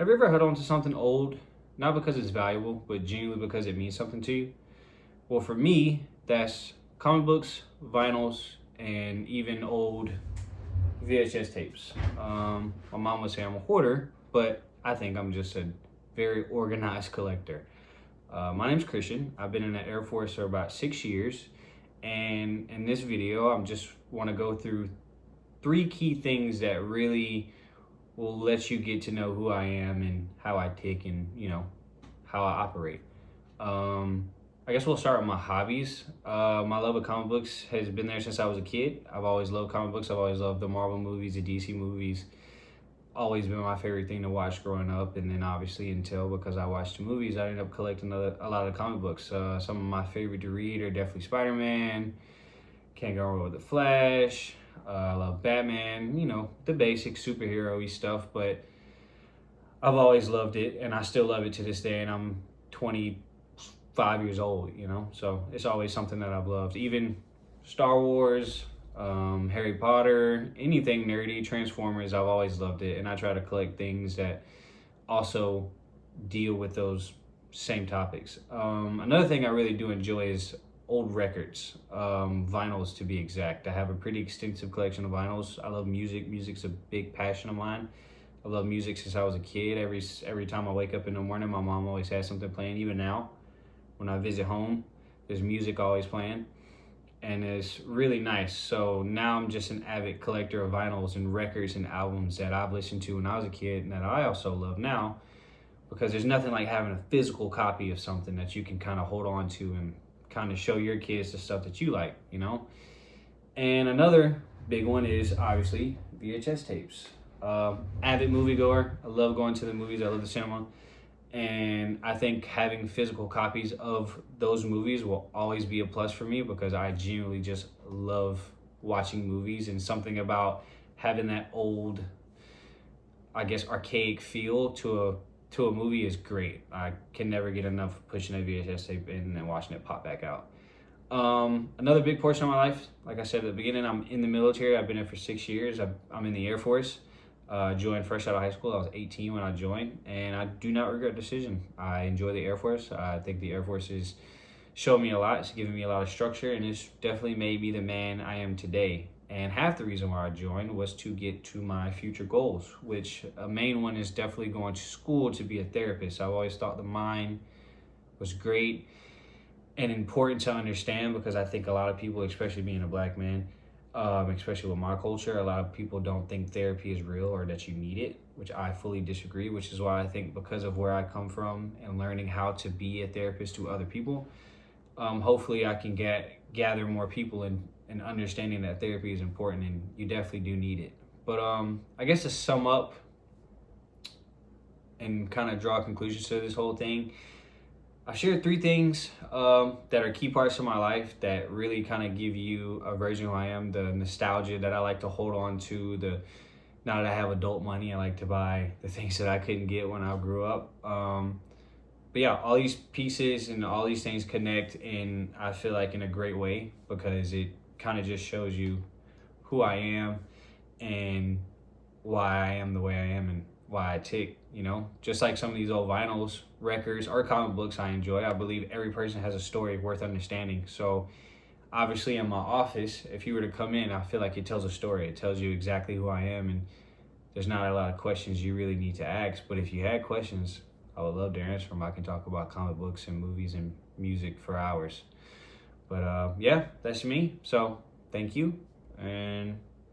Have you ever held on to something old, not because it's valuable, but genuinely because it means something to you? Well, for me, that's comic books, vinyls, and even old VHS tapes. My mom would say I'm a hoarder, but I think I'm just a very organized collector. My name's Christian. I've been in the Air Force for about 6 years, and in this video, I'm just want to go through three key things that really will let you get to know who I am and how I tick and how I operate. I guess we'll start with my hobbies. My love of comic books has been there since I was a kid. I've always loved comic books. I've always loved the Marvel movies, the DC movies. Always been my favorite thing to watch growing up. And then obviously until because I watched the movies, I ended up collecting a lot of comic books. Some of my favorite to read are definitely Spider-Man, Can't Go Wrong with the Flash. I love Batman, the basic superhero-y stuff, but I've always loved it and I still love it to this day, and I'm 25 years old, so it's always something that I've loved. Even Star Wars, Harry Potter, anything nerdy, Transformers, I've always loved it, and I try to collect things that also deal with those same topics. Another thing I really do enjoy is old records, vinyls to be exact. I have a pretty extensive collection of vinyls. I love music. Music's a big passion of mine. I love music since I was a kid. Every time I wake up in the morning, my mom always has something playing. Even now, when I visit home, there's music always playing, and it's really nice. So now I'm just an avid collector of vinyls and records and albums that I've listened to when I was a kid and that I also love now, because there's nothing like having a physical copy of something that you can kind of hold on to and kind of show your kids the stuff that you like, And another big one is obviously VHS tapes. Avid moviegoer. I love going to the movies. I love the cinema. And I think having physical copies of those movies will always be a plus for me, because I genuinely just love watching movies, and something about having that old, I guess, archaic feel to a movie is great. I can never get enough of pushing a VHS tape in and watching it pop back out. Another big portion of my life, like I said at the beginning, I'm in the military. I've been in for 6 years. I'm in the Air Force. Joined fresh out of high school. I was 18 when I joined, and I do not regret the decision. I enjoy the Air Force. I think the Air Force has shown me a lot. It's given me a lot of structure, and it's definitely made me the man I am today. And half the reason why I joined was to get to my future goals, which a main one is definitely going to school to be a therapist. I've always thought the mind was great and important to understand, because I think a lot of people, especially being a black man, especially with my culture, a lot of people don't think therapy is real or that you need it, which I fully disagree, which is why I think, because of where I come from and learning how to be a therapist to other people, hopefully I can gather more people and understanding that therapy is important, and you definitely do need it. But I guess to sum up and kind of draw conclusions to this whole thing, I've shared three things that are key parts of my life that really kind of give you a version of who I am. The nostalgia that I like to hold on to, now that I have adult money, I like to buy the things that I couldn't get when I grew up. But yeah, all these pieces and all these things connect in, I feel like, in a great way, because it kind of just shows you who I am and why I am the way I am and why I tick, just like some of these old vinyls, records, or comic books I enjoy. I believe every person has a story worth understanding. So obviously in my office, if you were to come in, I feel like it tells a story. It tells you exactly who I am, and there's not a lot of questions you really need to ask. But if you had questions, I would love to answer them. I can talk about comic books and movies and music for hours. But yeah, that's me. So thank you, and